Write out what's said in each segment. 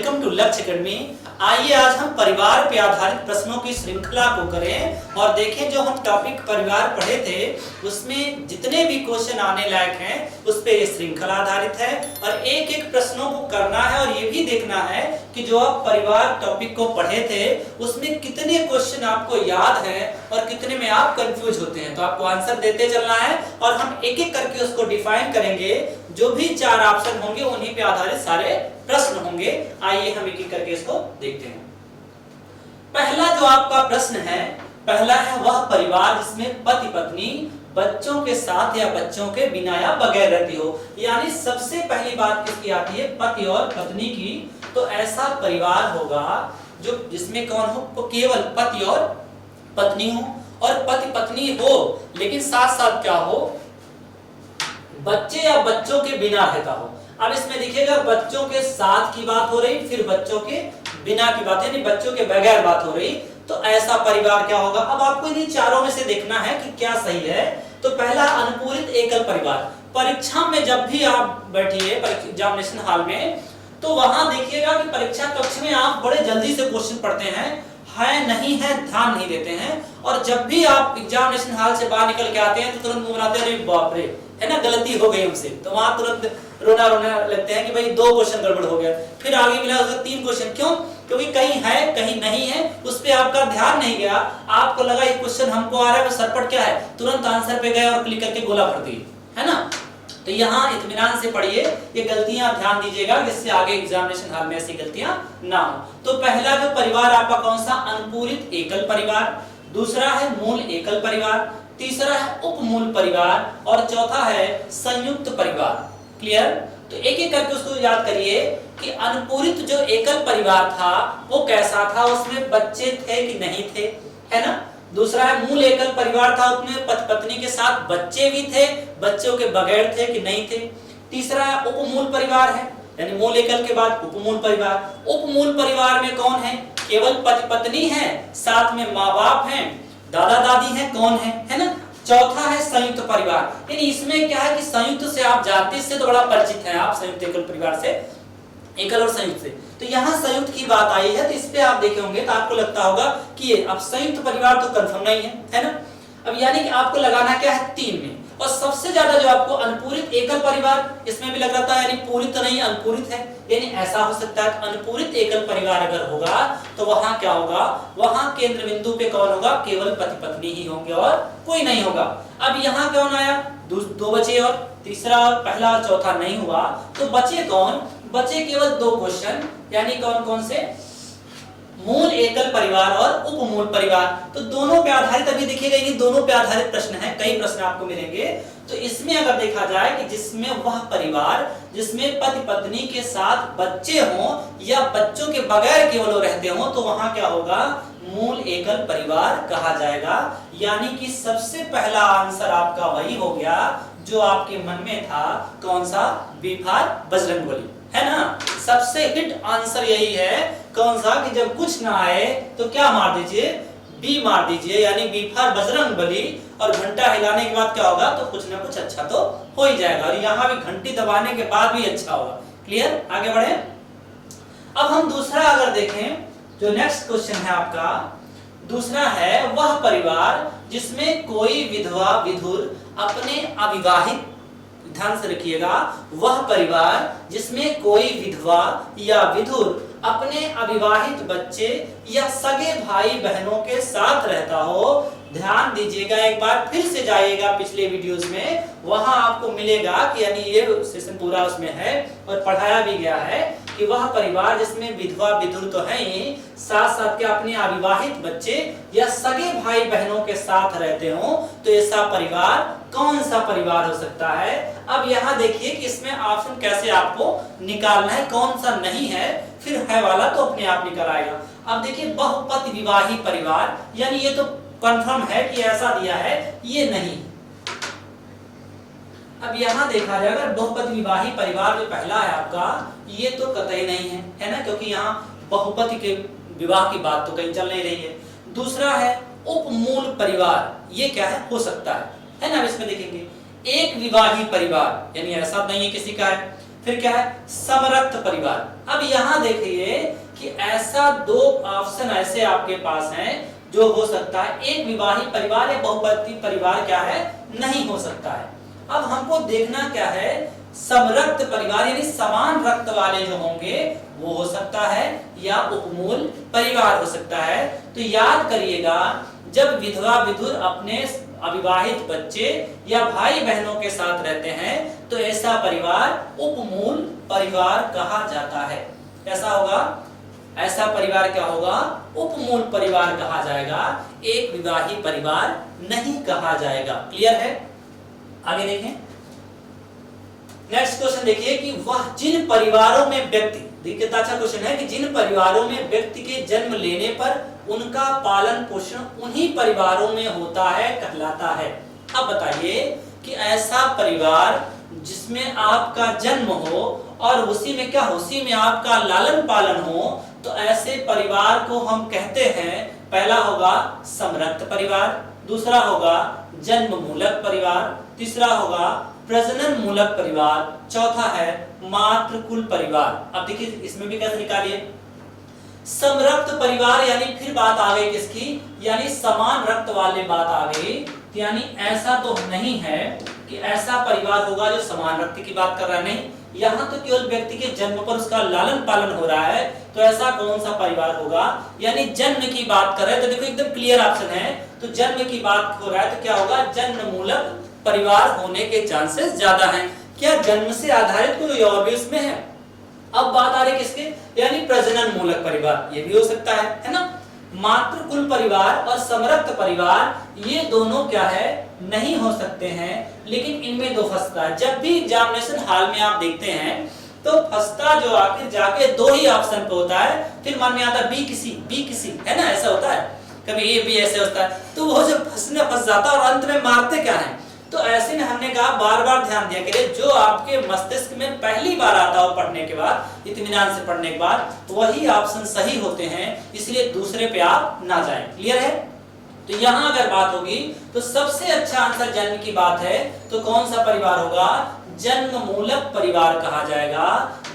Welcome to लक्ष्य academy. आइए आज हम परिवार पे आधारित प्रश्नों की श्रृंखला को करें और देखें जो हम टॉपिक परिवार पढ़े थे उसमें जितने भी क्वेश्चन आने लायक हैं उस पे ये श्रृंखला आधारित है और एक एक प्रश्नों को करना है और ये भी देखना है कि जो आप परिवार टॉपिक को पढ़े थे उसमें कितने क्वेश्चन आपको याद है और कितने में आप कंफ्यूज होते हैं। तो आपको आंसर देते चलना है और हम एक एक करके उसको डिफाइन करेंगे। जो भी 4 ऑप्शन होंगे उन्हीं पे आधारित सारे प्रश्न होंगे। आइए हम एक एक करके इसको देखते हैं। पहला जो आपका प्रश्न है, पहला है वह परिवार जिसमें पति पत्नी बच्चों के साथ या बच्चों के बिना या बगैर रहती हो। यानी सबसे पहली बात किसकी आती है? पति और पत्नी की। तो ऐसा परिवार होगा जो जिसमें कौन हो? केवल पति और पत्नी हो और पति पत्नी हो लेकिन साथ साथ क्या हो? बच्चे या बच्चों के बिना रहता हो। अब इसमें देखिएगा बच्चों के साथ की बात हो रही, फिर बच्चों के बिना की बात, यानी बच्चों के बगैर बात हो रही। तो ऐसा परिवार क्या होगा? अब आपको इन्हीं चारों में से देखना है कि क्या सही है। तो पहला अनुपूरित एकल परिवार। परीक्षा में जब भी आप बैठिए एग्जामिनेशन हॉल में तो वहां देखिएगा कि परीक्षा कक्ष में आप बड़े जल्दी से क्वेश्चन पढ़ते हैं, है नहीं है, ध्यान नहीं देते हैं। और जब भी आप एग्जामिनेशन हॉल से बाहर निकल के आते हैं तो तुरंत मुंह बनाते हैं, अरे बाप रे, है ना, गलती हो गई हमसे। तो वहां तुरंत रोना लगते हैं कि भाई 2 क्वेश्चन गड़बड़ हो गया, फिर आगे मिला उसका 3 क्वेश्चन। क्यों? क्योंकि कहीं है कहीं नहीं है, उस पे आपका ध्यान नहीं गया। आपको लगा ये क्वेश्चन हमको आ रहा है, सरपट क्या है, तुरंत आंसर पे गए और क्लिक करके गोला भर दिए, है ना। तो यहाँ इत्मीनान से पढ़िए, ये गलतियां ध्यान दीजिएगा जिससे आगे एग्जामिनेशन हॉल में ऐसी गलतियां ना हो। तो पहला जो परिवार आपका कौन सा? अनुपूरित एकल परिवार। दूसरा है मूल एकल परिवार, तीसरा है उपमूल परिवार और चौथा है संयुक्त परिवार। क्लियर? तो एक एक करके उसको याद करिए कि अनुपूरित जो एकल परिवार था वो कैसा था, उसमें बच्चे थे कि नहीं थे, है ना। दूसरा है मूल एकल परिवार था, उसमें पति पत्नी के साथ बच्चे भी थे, बच्चों के बगैर थे कि नहीं थे। तीसरा है उपमूल परिवार है, यानी मूल एकल के बाद उपमूल परिवार। उपमूल परिवार में कौन है? केवल पति पत्नी है, साथ में माँ बाप हैं, दादा दादी हैं, कौन है ना। चौथा है संयुक्त परिवार, यानी इसमें क्या है कि संयुक्त से आप जानते, इससे तो बड़ा परिचित हैं आप संयुक्त एकल परिवार से, एकल और संयुक्त से। तो यहाँ संयुक्त की बात आई है तो इस पे आप देखे होंगे तो आपको लगता होगा कि ये अब संयुक्त परिवार तो कंफर्म नहीं है ना। अब यानी कि आपको लगाना क्या है? 3 में। और सबसे ज्यादा जो आपको अनुपूरित एकल परिवार, इसमें भी लग रहा था यानी पूरित तो नहीं अनुपूरित है, यानी ऐसा हो सकता है। अनुपूरित एकल परिवार अगर होगा तो वहां क्या होगा? वहां केंद्र बिंदु पे कौन होगा? केवल पति पत्नी ही होंगे और कोई नहीं होगा। अब यहाँ कौन आया? 2 बचे और तीसरा और पहला और चौथा नहीं हुआ तो बचे कौन? बचे केवल 2 क्वेश्चन, यानी कौन कौन से? मूल एकल परिवार और उपमूल परिवार। तो दोनों पे आधारित, अभी देखिएगा इन दोनों पे आधारित प्रश्न है, कई प्रश्न आपको मिलेंगे। तो इसमें अगर देखा जाए कि जिसमें वह परिवार जिसमें पति पत्नी के साथ बच्चे हों या बच्चों के बगैर केवल रहते हों तो वहां क्या होगा? मूल एकल परिवार कहा जाएगा। यानी कि सबसे पहला आंसर आपका वही हो गया जो आपके मन में था, कौन सा? बी फॉर बजरंगबली, है ना। सबसे हिट आंसर यही है, कौन सा? कि जब कुछ ना आए तो क्या मार दीजिए? बी मार दीजिए, यानी बी फॉर बजरंगबली। और घंटा हिलाने के बाद क्या होगा? तो कुछ ना कुछ अच्छा तो हो ही जाएगा। और यहाँ भी घंटी दबाने के बाद भी अच्छा होगा। क्लियर? आगे बढ़े। अब हम दूसरा अगर देखें, जो नेक्स्ट क्वेश्चन है आपका, दूसरा है वह परिवार जिसमें कोई विधवा विधुर अपने अविवाहित, ध्यान से रखिएगा, वह परिवार जिसमें कोई विधवा या विधुर अपने अविवाहित बच्चे या सगे भाई बहनों के साथ रहता हो। ध्यान दीजिएगा, एक बार फिर से जाइएगा पिछले वीडियोस में, वहां आपको मिलेगा कि यानी ये सेशन पूरा उसमें है और पढ़ाया भी गया है कि वह परिवार जिसमें विधवा विधुर तो है ही, साथ साथ के अपने अविवाहित बच्चे या सगे भाई बहनों के साथ रहते हो। तो ऐसा परिवार कौन सा परिवार हो सकता है? अब यहाँ देखिए कि इसमें ऑप्शन कैसे आपको निकालना है, कौन सा नहीं है, फिर है वाला तो अपने आप निकल आएगा। अब देखिए बहुपति विवाही परिवार, यानी ये तो कंफर्म है कि ऐसा दिया है, ये नहीं। अब यहाँ देखा जाए अगर बहुपति विवाही परिवार जो पहला है आपका, ये तो कतई नहीं है ना, क्योंकि यहाँ बहुपति के विवाह की बात तो कहीं चल नहीं रही है। दूसरा है उपमूल परिवार, ये क्या है? हो सकता है ना। इसमें देखेंगे एक विवाही परिवार, यानी ऐसा नहीं है किसी का है। फिर क्या है, समरक्त परिवार। अब यहां देखिए कि ऐसा दो ऑप्शन ऐसे आपके पास हैं जो हो सकता है, एक विवाहित परिवार या बहुपति परिवार क्या है, नहीं हो सकता है। अब हमको देखना क्या है, समरक्त परिवार यानी समान रक्त वाले जो होंगे वो हो सकता है, या उपमूल परिवार हो सकता है। तो याद करिएगा, जब विधवा विधुर अपने अविवाहित बच्चे या भाई बहनों के साथ रहते हैं तो ऐसा परिवार उपमूल परिवार कहा जाता है। कैसा होगा, ऐसा परिवार क्या होगा, उपमूल परिवार कहा जाएगा, एक विवाहित परिवार नहीं कहा जाएगा। क्लियर है? आगे देखें, नेक्स्ट क्वेश्चन देखिए कि वह जिन परिवारों में व्यक्ति, देखिए कितना अच्छा क्वेश्चन है, कि जिन परिवारों में व्यक्ति के जन्म लेने पर उनका पालन पोषण उन्हीं परिवारों में होता है कहलाता है। अब बताइए कि ऐसा परिवार जिसमें आपका जन्म हो और उसी में क्या, उसी में आपका लालन पालन हो, तो ऐसे परिवार को हम कहते हैं, पहला होगा समरक्त परिवार, दूसरा होगा जन्म मूलक परिवार, तीसरा होगा प्रजनन मूलक परिवार, चौथा है मातृकुल परिवार। अब देखिए इसमें भी कैसे निकालिए, समरक्त परिवार यानी फिर बात आ गई किसकी, यानी समान रक्त वाले बात आ गई। यानी ऐसा तो नहीं है कि ऐसा परिवार होगा जो समान रक्त की बात कर रहा है, नहीं, यहाँ तो केवल व्यक्ति के जन्म पर उसका लालन पालन हो रहा है, तो ऐसा कौन सा परिवार होगा, यानी जन्म की बात कर रहे हैं तो देखो एकदम क्लियर ऑप्शन है, तो जन्म की बात हो रहा है तो क्या होगा, जन्म मूलक परिवार होने के चांसेस ज्यादा हैं। क्या जन्म से आधारित कोई और भी उसमें है? अब बात आ रही किसके, यानी प्रजनन मूलक परिवार, ये भी हो सकता है ना। मातृकुल परिवार और समरक्त परिवार ये दोनों क्या है, नहीं हो सकते हैं, लेकिन इनमें दो फंसता है। जब भी एग्जामिनेशन हॉल में आप देखते हैं तो फंसता जो आखिर जाके दो ही ऑप्शन पे होता है, फिर मन में आता है बी किसी है ना, ऐसा होता है, कभी ए बी ऐसे होता है, तो वो जो फंस जाता है और अंत में मारते क्या है। तो ऐसे में हमने कहा बार बार ध्यान दिया करिए, जो आपके मस्तिष्क में पहली बार आता हो पढ़ने के बाद, इत्मीनान से पढ़ने के बाद, वही ऑप्शन सही होते हैं, इसलिए दूसरे पे आप ना जाएं। क्लियर है? तो यहाँ अगर बात होगी तो सबसे अच्छा आंसर जन्म की बात है, तो कौन सा परिवार होगा, जन्म मूलक परिवार कहा जाएगा।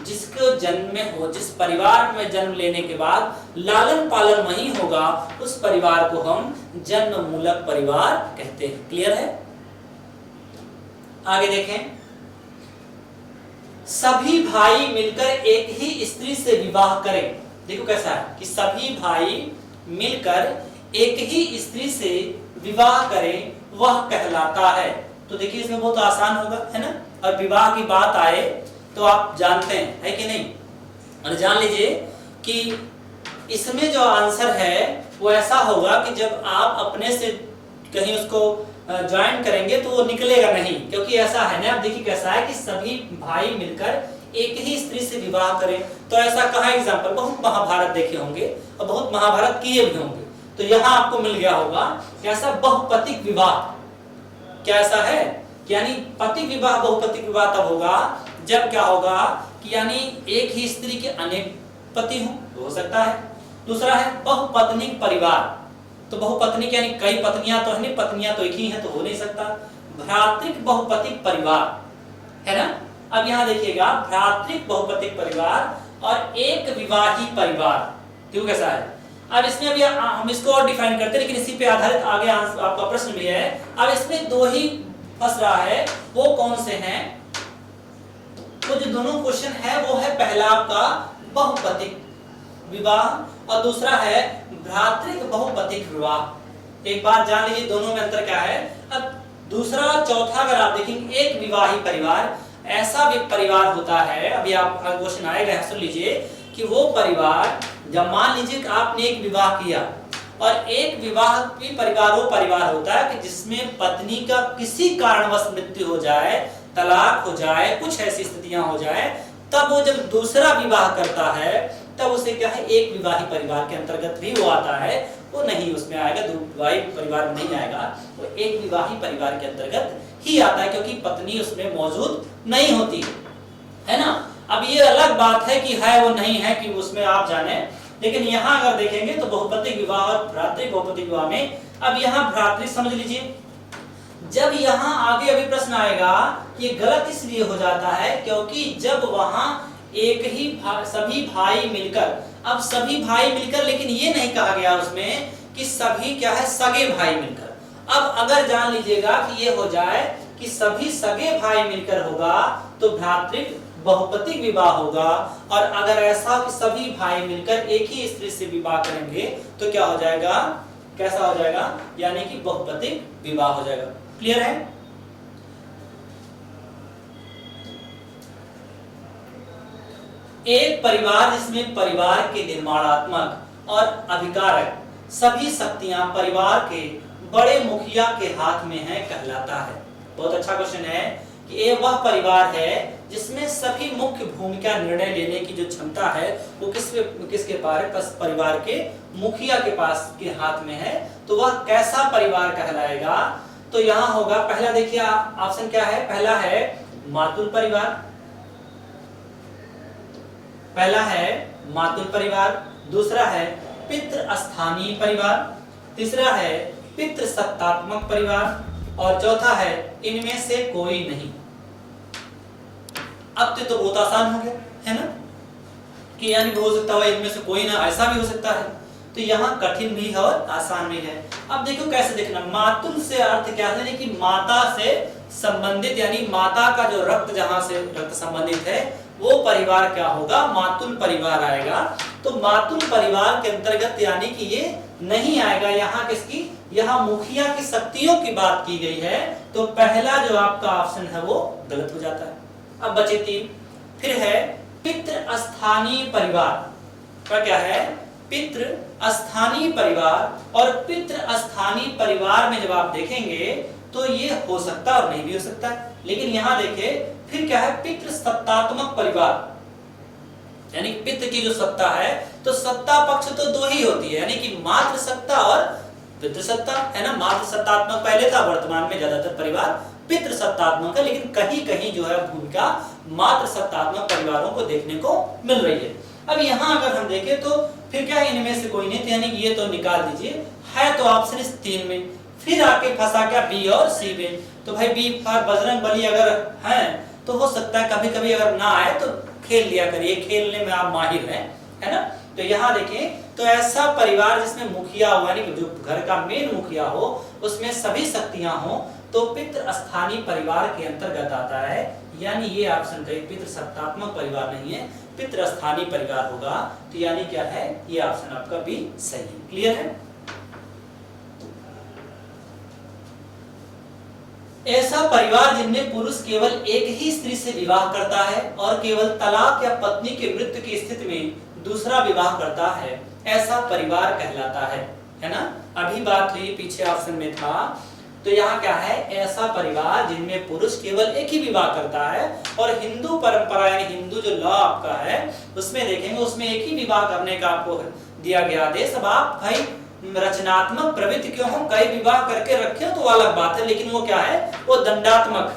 जिसको जन्म में हो, जिस परिवार में जन्म लेने के बाद लालन पालन वही होगा, उस परिवार को हम जन्म मूलक परिवार कहते हैं। क्लियर है? आगे देखें, सभी भाई मिलकर एक ही स्त्री से विवाह करें। देखो कैसा है कि सभी भाई मिलकर एक ही स्त्री से विवाह करें, वह कहलाता है। तो देखिए इसमें बहुत आसान होगा, है ना। और विवाह की बात आए तो आप जानते हैं, है कि नहीं, और जान लीजिए कि इसमें जो आंसर है वो ऐसा होगा कि जब आप अपने से कहीं उसको ज्वाइन करेंगे तो वो निकलेगा नहीं, क्योंकि ऐसा है ना। आप देखिए कैसा है कि सभी भाई मिलकर एक ही स्त्री से विवाह करें, तो ऐसा कहाँ एग्जाम्पल, बहुत महाभारत देखे होंगे और बहुत महाभारत किए भी होंगे, तो यहाँ आपको मिल गया होगा कैसा, बहुपतिक विवाह। क्या ऐसा है, यानी पति विवाह बहुपतिक विवाह तब होगा जब क्या होगा कि यानी एक ही स्त्री के अनेक पति हो सकता है। दूसरा है बहुपत्निक परिवार, तो बहुपत्नी यानी कई पत्नियां तो है नहीं, पत्नियां तो एक ही हैं तो हो नहीं सकता। भ्रातृक बहुपतिक परिवार है ना। अब यहाँ देखिएगा, भ्रातृक बहुपतिक परिवार और एक विवाही परिवार, क्यों कैसा है। अब इसमें अभी हम इसको और डिफाइन करते हैं, लेकिन इसी पे आधारित आगे आपका प्रश्न भी है। अब इसमें दो ही फंस रहा है, वो कौन से हैं, तो जो दोनों क्वेश्चन है वो है पहला आपका बहुपतिक विवाह और दूसरा है भ्रातृक बहुपतिक विवाह। एक बात जान लीजिए दोनों में अंतर क्या है। अब दूसरा चौथा अगर आप देखेंगे, एक विवाही परिवार, ऐसा भी परिवार होता है, अभी आप क्वेश्चन आएगा सुन लीजिए, कि वो परिवार जब मान लीजिए कि आपने एक विवाह किया और एक विवाह भी परिवार वो परिवार होता है कि जिसमें पत्नी का किसी कारणवश मृत्यु हो जाए, तलाक हो जाए, कुछ ऐसी स्थितियां हो जाए, तब वो जब दूसरा विवाह करता है तब उसे क्या है, एक विवाही परिवार के अंतर्गत भी वो आता है, वो नहीं उसमें आएगा, दो विवाही परिवार में नहीं आएगा, वो एक विवाही परिवार के अंतर्गत ही आता है, क्योंकि पत्नी उसमें मौजूद नहीं होती है ना। अब ये अलग बात है कि है वो नहीं है कि उसमें आप जाने, लेकिन यहाँ अगर देखेंगे तो बहुपतिक विवाह और भ्रातृक बहुपतिक विवाह में, अब यहाँ भ्रातृ समझ लीजिए, जब यहाँ आगे अभी प्रश्न आएगा, ये गलत इसलिए हो जाता है क्योंकि जब वहां सभी भाई मिलकर, अब सभी भाई मिलकर, लेकिन ये नहीं कहा गया उसमें कि सभी क्या है, सगे भाई मिलकर। अब अगर जान लीजिएगा कि ये हो जाए कि सभी सगे भाई मिलकर होगा तो भ्रातृक बहुपतिक विवाह होगा, और अगर ऐसा कि सभी भाई मिलकर एक ही स्त्री से विवाह करेंगे तो क्या हो जाएगा, कैसा हो जाएगा, यानी कि बहुपतिक विवाह हो जाएगा। क्लियर है? एक परिवार जिसमें परिवार के निर्माणात्मक और अधिकारक सभी शक्तियां परिवार के बड़े मुखिया के हाथ में है कहलाता है। बहुत अच्छा क्वेश्चन है कि ये वह परिवार है जिसमें सभी मुख्य भूमिका निर्णय लेने की जो क्षमता है वो किसके पास, परिवार के मुखिया के पास के हाथ में है। तो वह कैसा परिवार कहलाएगा? तो यहाँ होगा, पहला देखिए ऑप्शन क्या है, पहला है मातुल परिवार, पहला है मातुल परिवार, दूसरा है पितृ स्थानीय परिवार, तीसरा है पितृ सत्तात्मक परिवार, और चौथा है इनमें से कोई नहीं। अब तो बहुत आसान हो गया है ना, कि यानी हो सकता है इनमें से कोई ना, ऐसा भी हो सकता है। तो यहाँ कठिन भी है और आसान भी है। अब देखो कैसे देखना, मातुल से अर्थ क्या है, कि माता से संबंधित, यानी माता का जो रक्त जहां से रक्त संबंधित है वो परिवार क्या होगा, मातुल परिवार आएगा। तो मातुल परिवार के अंतर्गत यानी कि ये नहीं आएगा। यहाँ किसकी, यहाँ मुखिया की शक्तियों की बात की गई है, तो पहला जो आपका ऑप्शन है वो गलत हो जाता है। अब बचे तीन, फिर है पितृ स्थानीय परिवार का क्या है, पितृ स्थानीय परिवार, और पितृ स्थानीय परिवार में जब आप देखेंगे तो ये हो सकता और नहीं भी हो सकता है। लेकिन यहाँ देखिए फिर क्या है, पितृ सत्तात्मक परिवार, यानी पितृ की जो सत्ता है, तो सत्ता पक्ष तो दो ही होती है, यानी कि मातृ सत्ता और पितृ सत्ता है ना। मातृ सत्तात्मक पहले था, वर्तमान में ज्यादातर परिवार पितृ सत्तात्मक है, लेकिन कहीं कहीं जो है भूमिका मातृ सत्तात्मक परिवारों को देखने को मिल रही है। अब यहाँ अगर हम देखें तो फिर क्या है, इनमें से कोई नहीं, यानी ये तो निकाल दीजिए, है तो ऑप्शन इस तीन में। फिर आके फंसा क्या, बी और सी में। तो भाई बी फॉर बजरंग बली अगर है तो हो सकता है कभी कभी अगर ना आए तो खेल लिया करिए, खेलने में आप माहिर हैं, है ना। तो यहाँ देखें, तो ऐसा परिवार जिसमें मुखिया हो, यानी जो घर का मेन मुखिया हो, उसमें सभी शक्तियां हो, तो पितृ स्थानीय परिवार के अंतर्गत आता है। यानी ये ऑप्शन का पितृ सत्तात्मक परिवार नहीं है, पितृ स्थानीय परिवार होगा। तो यानी क्या है, ये ऑप्शन आपका बी सही है। क्लियर है? ऐसा परिवार जिनमें पुरुष केवल एक ही स्त्री से विवाह करता है और केवल तलाक या पत्नी के मृत्यु की स्थिति में दूसरा विवाह करता है, ऐसा परिवार कहलाता है ना। अभी बात हुई पीछे ऑप्शन में था, तो यहाँ क्या है, ऐसा परिवार जिनमें पुरुष केवल एक ही विवाह करता है, और हिंदू परंपरा यानी हिंदू जो लॉ आपका है उसमें देखेंगे, उसमें एक ही विवाह करने का आपको दिया गया आदेश। अब आप भाई रचनात्मक प्रवृत्ति क्यों हो, कई विवाह करके रखे तो अलग बात है, लेकिन वो क्या है, वो दंडात्मक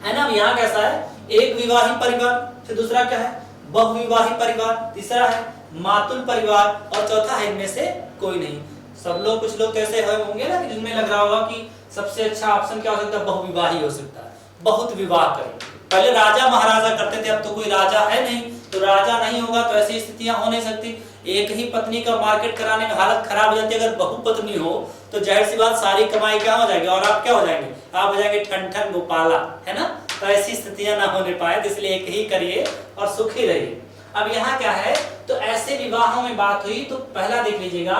है ना। यहाँ कैसा है, एक विवाही परिवार, फिर दूसरा क्या है, बहुविवाही परिवार, तीसरा है मातुल परिवार, और चौथा है इनमें से कोई नहीं। सब लोग, कुछ लोग कैसे होंगे ना कि जिनमें लग रहा होगा कि सबसे अच्छा ऑप्शन क्या हो सकता है, बहुविवाही हो सकता है, बहुत विवाह करें। पहले राजा महाराजा करते थे, अब तो कोई राजा है नहीं, तो राजा नहीं होगा तो ऐसी स्थितियां हो नहीं सकती। एक ही पत्नी का मार्केट कराने में हालत खराब हो जाती है। अगर बहुपत्नी हो तो जाहिर सी बात सारी कमाई क्या हो जाएगी, और आप क्या हो जाएंगे, आप हो जाएंगे ठन ठन गोपाला, है ना। तो ऐसी स्थितियां ना होने पाए, इसलिए एक ही करिए और सुखी रहिए। अब यहाँ क्या है, तो ऐसे विवाहों में बात हुई तो पहला देख लीजिएगा,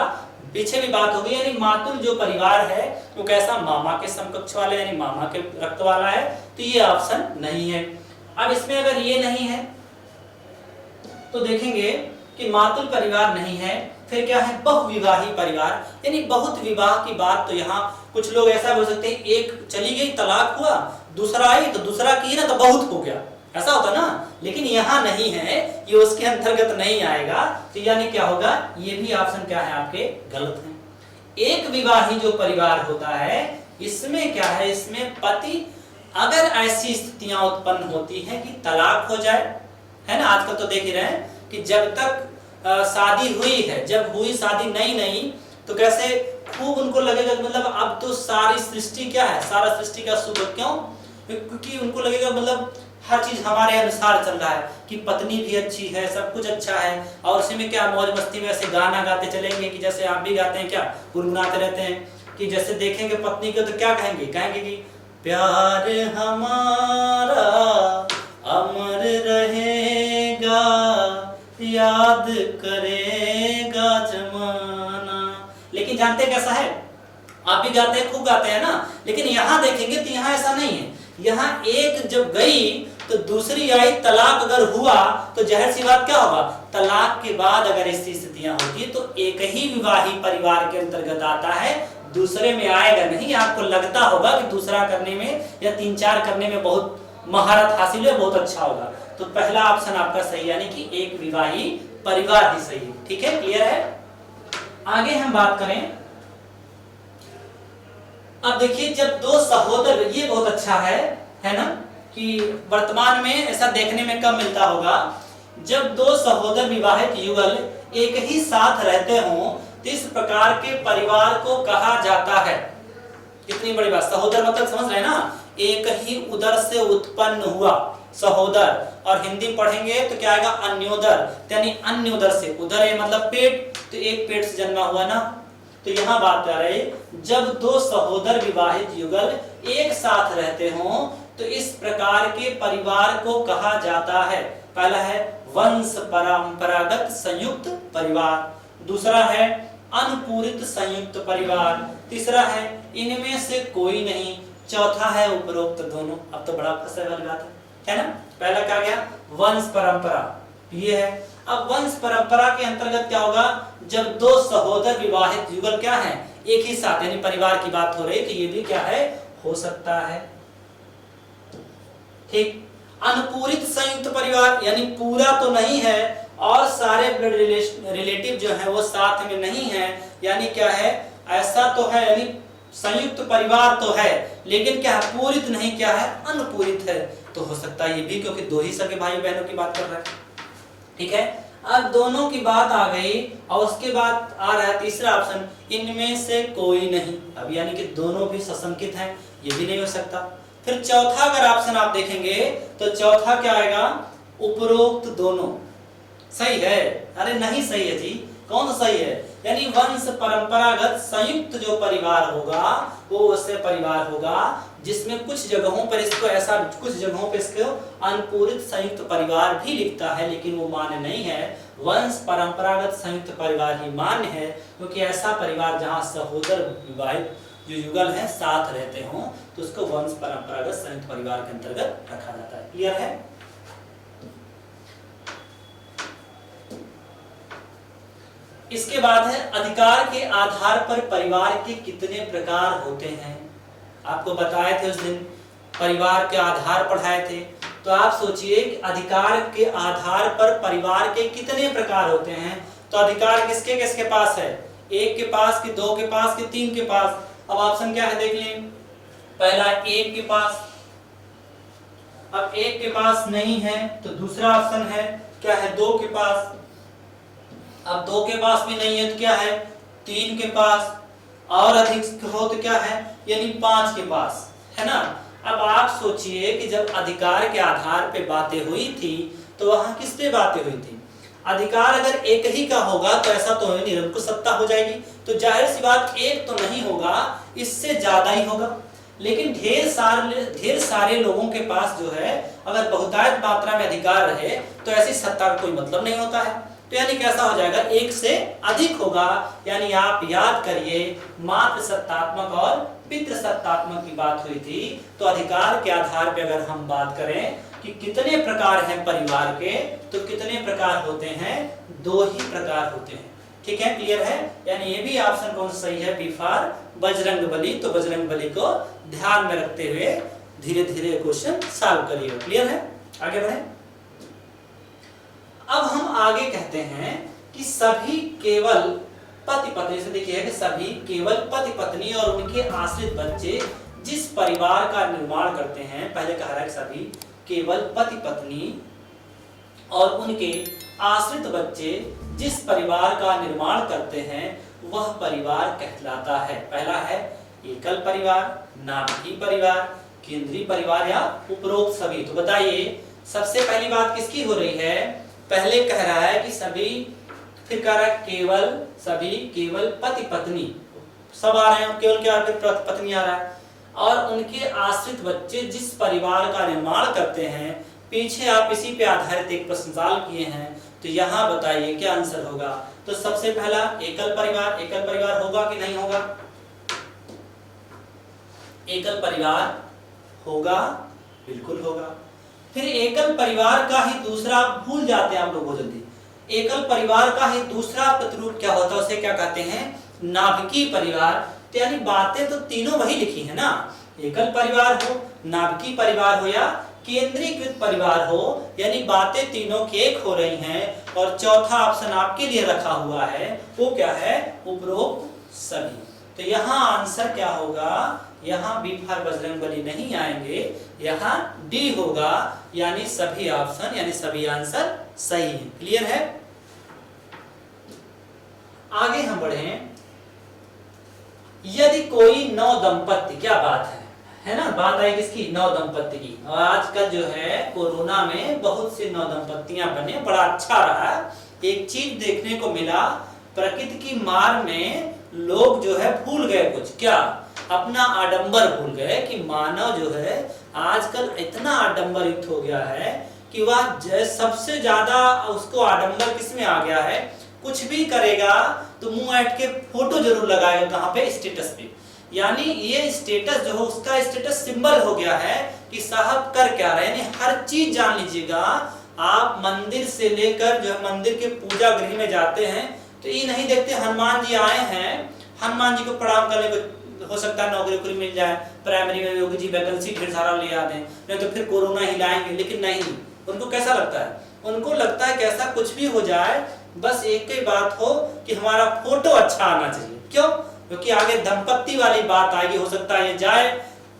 पीछे भी बात होगी, यानी मातुल जो परिवार है वो कैसा, मामा के समकक्ष वाला, यानी मामा के रक्त वाला है, तो ये ऑप्शन नहीं है। अब इसमें अगर ये नहीं है तो देखेंगे कि मातुल परिवार नहीं है, फिर क्या है, बहुविवाही परिवार, यानी बहुत विवाह की बात। तो यहाँ कुछ लोग ऐसा बोल सकते हैं, एक चली गई तलाक हुआ, दूसरा आई तो दूसरा की ना तो बहुत हो गया, ऐसा होता ना। लेकिन यहाँ नहीं है, ये उसके अंतर्गत नहीं आएगा। तो यानी क्या होगा, ये भी ऑप्शन क्या है आपके गलत है। एक विवाही जो परिवार होता है इसमें क्या है, इसमें पति, अगर ऐसी स्थितियां उत्पन्न होती हैं कि तलाक हो जाए, है ना। आजकल तो देख ही रहे हैं कि जब तक शादी हुई है, जब हुई शादी नई नई, तो कैसे खूब उनको लगेगा मतलब अब तो सारी सृष्टि क्या है, सारा सृष्टि का सुख। क्यों? क्योंकि उनको लगेगा मतलब हर चीज हमारे अनुसार चल रहा है कि पत्नी भी अच्छी है, सब कुछ अच्छा है, और उसी में क्या मौज मस्ती में ऐसे गाना गाते चलेंगे कि जैसे आप भी गाते हैं, क्या गुनगुनाते रहते हैं कि जैसे देखेंगे पत्नी को तो क्या कहेंगे कि प्यार हमारा अमर रहेगा, याद करेगा जमाना। लेकिन जानते कैसा है, आप भी गाते हैं, खूब गाते हैं ना, लेकिन यहाँ देखेंगे तो यहाँ ऐसा नहीं है। यहाँ एक जब गई तो दूसरी आई, तलाक अगर हुआ तो जाहिर सी बात क्या होगा, तलाक के बाद अगर ऐसी स्थितियां होती तो एक ही विवाही परिवार के अंतर्गत आता है, दूसरे में आएगा नहीं। आपको लगता होगा कि दूसरा करने में या 3-4 करने में बहुत महारत हासिल है, बहुत अच्छा होगा। तो पहला ऑप्शन आपका सही, यानी कि एक विवाही परिवार ही सही है। ठीक है, क्लियर है? आगे हम बात करें, अब देखिए जब दो सहोदर, ये बहुत अच्छा है ना, कि वर्तमान में ऐसा देखने में कम मिलता होगा, जब दो सहोदर विवाहित युगल एक ही साथ रहते हों तो इस प्रकार के परिवार को कहा जाता है। कितनी बड़ी बात, सहोदर मतलब समझ रहे हैं ना, एक ही उदर से उत्पन्न हुआ सहोदर, और हिंदी पढ़ेंगे तो क्या आएगा, अन्योदर, यानी अन्य उदर से, उदर है मतलब पेट, तो एक पेट से जन्मा हुआ ना। तो यहाँ बात कर रहे, जब दो सहोदर विवाहित युगल एक साथ रहते हों तो इस प्रकार के परिवार को कहा जाता है। पहला है वंश परंपरागत संयुक्त परिवार, दूसरा है अनुपूरित संयुक्त परिवार, तीसरा है इनमें से कोई नहीं, चौथा है उपरोक्त दोनों। अब तो बड़ा फंसे वाली बात है ना। पहला क्या गया, वंश परंपरा, ये है। अब वंश परंपरा के अंतर्गत क्या होगा, जब दो सहोदर विवाहित युगल क्या है, एक ही साथ, यानी परिवार की बात हो रही है, तो ये भी क्या है, हो सकता है। ठीक। अनुपूरित संयुक्त परिवार, यानी पूरा तो नहीं है और सारे ब्लड रिलेटिव जो है वो साथ में नहीं है, यानी क्या है, ऐसा तो है, यानी संयुक्त परिवार तो है लेकिन क्या है, पूरित नहीं, क्या है, अनुपूरित है। तो हो सकता है ये भी, क्योंकि दो ही सगे भाई बहनों की बात कर रहा है। ठीक है, अब दोनों की बात आ गई और उसके बाद आ रहा है तीसरा ऑप्शन, इनमें से कोई नहीं। अब यानी कि दोनों भी सशंकित हैं, ये भी नहीं हो सकता। फिर चौथा अगर ऑप्शन आप देखेंगे तो चौथा क्या आएगा, उपरोक्त दोनों। सही है? अरे नहीं सही है जी, कौन सा सही है, यानी वंश परंपरागत संयुक्त जो परिवार होगा वो उससे परिवार होगा जिसमें कुछ जगहों पर इसको ऐसा, कुछ जगहों पर इसको अनुपूरित संयुक्त परिवार भी लिखता है, लेकिन वो मान्य नहीं है। वंश परंपरागत संयुक्त परिवार ही मान्य है, क्योंकि ऐसा परिवार जहां सहोदर विवाहित जो युगल हैं साथ रहते हों तो उसको वंश परंपरागत संयुक्त परिवार के अंतर्गत रखा जाता है। क्लियर है? इसके बाद है अधिकार के आधार पर परिवार के कितने प्रकार होते हैं। आपको बताए थे उस दिन, परिवार के आधार पढ़ाए थे, तो आप सोचिए कि अधिकार के आधार पर परिवार के कितने प्रकार होते हैं। तो अधिकार किसके किसके पास है, एक के पास, कि दो के पास, कि तीन के पास। अब ऑप्शन क्या है देख लें, पहला एक के पास, अब एक के पास नहीं है तो दूसरा ऑप्शन है क्या है, दो के पास, अब दो के पास भी नहीं है तो क्या है, तीन के पास, और अधिक हो तो क्या है, यानी 5 के पास, है ना। अब आप सोचिए कि जब अधिकार के आधार पे बातें हुई थी तो वहां किस पे बातें हुई थी। अधिकार अगर एक ही का होगा तो ऐसा तो है निरंकुश सत्ता हो जाएगी, तो जाहिर सी बात एक तो नहीं होगा, इससे ज्यादा ही होगा। लेकिन ढेर सारे लोगों के पास जो है अगर बहुतायत मात्रा में अधिकार रहे तो ऐसी सत्ता का कोई मतलब नहीं होता है। तो यानी कैसा हो जाएगा, एक से अधिक होगा। यानी आप याद करिए, मात्र सत्तात्मक और पितृ सत्तात्मक की बात हुई थी। तो अधिकार के आधार पर अगर हम बात करें कि कितने प्रकार हैं परिवार के, तो कितने प्रकार होते हैं, 2 ही प्रकार होते हैं। ठीक है, क्लियर है? यानी ये भी ऑप्शन कौन सा सही है, बी फॉर बजरंगबली। तो बजरंगबली को ध्यान में रखते हुए धीरे धीरे क्वेश्चन सॉल्व करिए। क्लियर है? आगे बढ़े। अब हम आगे कहते हैं कि सभी केवल पति पत्नी, से देखिए कि सभी केवल पति पत्नी और उनके आश्रित बच्चे जिस परिवार का निर्माण करते हैं, पहले कह रहा है कि सभी केवल पति पत्नी और उनके आश्रित बच्चे जिस परिवार का निर्माण करते हैं वह परिवार कहलाता है। पहला है एकल परिवार, नाभिकीय परिवार, केंद्रीय परिवार या उपरोक्त सभी। तो बताइए सबसे पहली बात किसकी हो रही है? पहले कह रहा है कि सभी, फिर कह रहा है केवल, सभी, केवल पति पत्नी, सब आ रहे हैं, केवल क्या, फिर पत्नी आ रहा है, और उनके आश्रित बच्चे जिस परिवार का निर्माण करते हैं। पीछे आप इसी पे आधारित एक प्रश्न सॉल्व किए हैं, तो यहाँ बताइए क्या आंसर होगा। तो सबसे पहला एकल परिवार, एकल परिवार होगा कि नहीं होगा? एकल परिवार होगा, बिल्कुल होगा। फिर एकल परिवार का ही दूसरा, भूल जाते हैं आप लोग बहुत जल्दी, एकल परिवार का ही दूसरा प्रतिरूप क्या होता है, उसे क्या कहते हैं? नाभिकीय परिवार। तो यानी बातें तो तीनों वही लिखी है ना, एकल परिवार हो, नाभिकीय परिवार हो या केंद्रीकृत परिवार हो, यानी बातें तीनों की एक हो रही हैं। और चौथा ऑप्शन आपके लिए रखा हुआ है, वो क्या है? उपरोक्त सभी। तो यहाँ आंसर क्या होगा? यहाँ बी फॉर बजरंगबली नहीं आएंगे, यहाँ डी होगा, यानी सभी ऑप्शन, यानी सभी आंसर सही है। क्लियर है? आगे हम बढ़े। यदि कोई नव दंपत्ति, क्या बात है ना, बात आई किसकी? नव दंपत्ति की। और आजकल जो है कोरोना में बहुत सी नव दंपत्तियां बने, बड़ा अच्छा रहा। एक चीज देखने को मिला, प्रकृति की मार में लोग जो है भूल गए कुछ, क्या? अपना आडंबर भूल गए कि मानव जो है आजकल इतना आडंबर युक्त हो गया है कि वह सबसे ज्यादा उसको आडंबर किसमें आ गया है? कुछ भी करेगा तो मुंह ऐट के फोटो जरूर लगाएगा, कहाँ पे? स्टेटस पे। यानी ये स्टेटस जो है उसका स्टेटस सिंबल हो गया है कि साहब कर क्या रहे हैं। हर चीज जान लीजिएगा, आप मंदिर से लेकर जो मंदिर के पूजा गृह में जाते हैं तो ये नहीं देखते हनुमान जी आए हैं, हनुमान जी को प्रणाम करने को, हो सकता है नौकरी वोकरी मिल जाए, प्राइमरी में योगी जी वैकेंसी ढेर सारा ले आते हैं, नहीं तो फिर कोरोना हिलाएंगे। लेकिन नहीं, उनको कैसा लगता है? उनको लगता है कि ऐसा कुछ भी हो जाए, बस एक ही बात हो कि हमारा फोटो अच्छा आना चाहिए। क्यों? क्योंकि आगे दंपत्ति वाली बात आएगी, हो सकता है ये जाए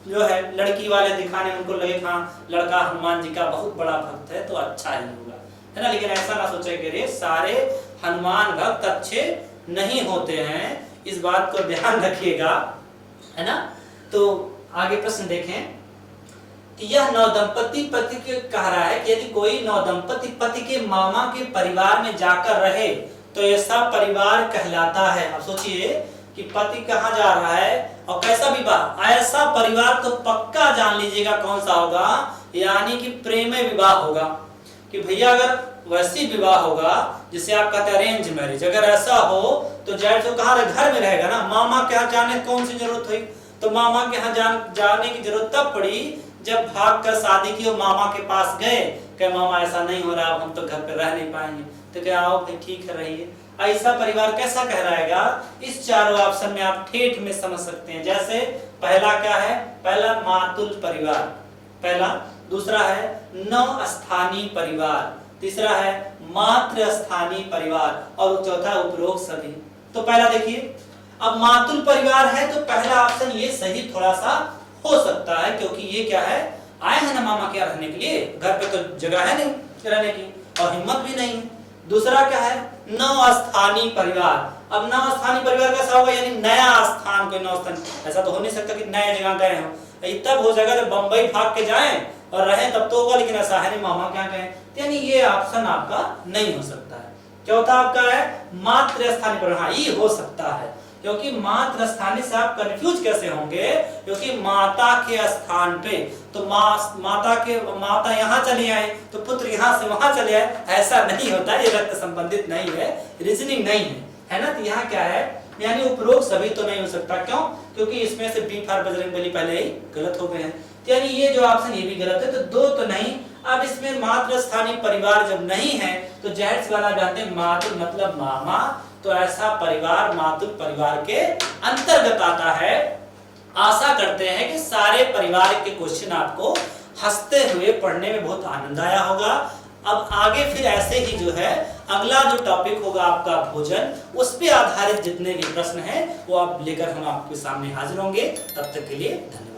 जो है लड़की वाले दिखाने, उनको लगे हाँ लड़का हनुमान जी का बहुत बड़ा भक्त है तो अच्छा ही होगा, है ना। लेकिन ऐसा ना सोचे कि रे सारे हनुमान भक्त अच्छे नहीं होते हैं, इस बात को ध्यान रखिएगा, है ना। तो आगे प्रश्न देखें। यह नवदंपति पति के कह रहा है कि यदि कोई नवदंपति पति के मामा के परिवार में जाकर रहे तो ऐसा परिवार कहलाता है। अब सोचिए कि पति कहाँ जा रहा है और कैसा विवाह, ऐसा परिवार तो पक्का जान लीजिएगा कौन सा होगा, यानी कि प्रेम विवाह होगा। कि भैया अगर वैसी विवाह होगा जिसे आप कहते हैं अरेंज मैरिज, अगर ऐसा हो तो जाहिर से कहाँ घर में रहेगा ना, मामा के यहाँ जाने कौन सी जरूरत हुई। तो मामा के यहाँ जाने की जरूरत तब पड़ी जब भाग कर शादी की और मामा के पास गए, कहे मामा ऐसा नहीं हो रहा, अब हम तो घर पे रह नहीं पाएंगे, तो क्या आओ फिर ठीक है रहिए। ऐसा परिवार कैसा कहलाएगा? इस चारों ऑप्शन में आप ठेठ में समझ सकते हैं। जैसे पहला क्या है? पहला मातुल परिवार, पहला। दूसरा है नव स्थानीय परिवार, तीसरा है मातृ स्थानीय परिवार, और चौथा उपरोक्त सभी। तो पहला देखिए, अब मातुल परिवार है तो पहला ऑप्शन ये सही थोड़ा सा हो सकता है, क्योंकि ये क्या है, आए हैं ना मामा के यहाँ रहने के लिए, घर पे तो जगह है नहीं रहने की और हिम्मत भी नहीं है। दूसरा क्या है? नव स्थानीय परिवार। अब नव स्थानीय परिवार कैसा होगा, यानी नया स्थान, कोई नव स्थान, ऐसा तो हो नहीं सकता कि नए जगह गए हो, तब हो जाएगा जब बंबई भाग के जाएं और रहें तब तो होगा, लेकिन ऐसा है नहीं मामा क्या गए, यानी ये ऑप्शन आपका नहीं हो सकता है। चौथा आपका है मातृ स्थानीय परिवार, हाँ ये हो सकता है, क्योंकि मातृ स्थानीय से आप कंफ्यूज कैसे होंगे, क्योंकि माता के स्थान पे तो माता यहाँ चले आए तो पुत्र यहाँ से वहां चले आए, ऐसा नहीं होता, ये रक्त संबंधित नहीं है, रीजनिंग नहीं है ना। तो यहाँ क्या है, यानी उपरोक्त सभी तो नहीं हो सकता। क्यों? क्योंकि इसमें से बी फॉर बजरंगबली पहले ही गलत हो गए हैं, तो यानी ये जो ऑप्शन ये भी गलत है, तो दो तो नहीं। अब इसमें मातृ स्थानीय परिवार जब नहीं है तो जाहिर सी बात जानते हैं मातृ मतलब मामा, तो ऐसा परिवार मातृ परिवार के अंतर्गत आता है। आशा करते हैं कि सारे परिवार के क्वेश्चन आपको हंसते हुए पढ़ने में बहुत आनंद आया होगा। अब आगे फिर ऐसे ही जो है अगला जो टॉपिक होगा आपका भोजन, उस पे आधारित जितने भी प्रश्न हैं वो आप लेकर हम आपके सामने हाजिर होंगे। तब तक के लिए धन्यवाद।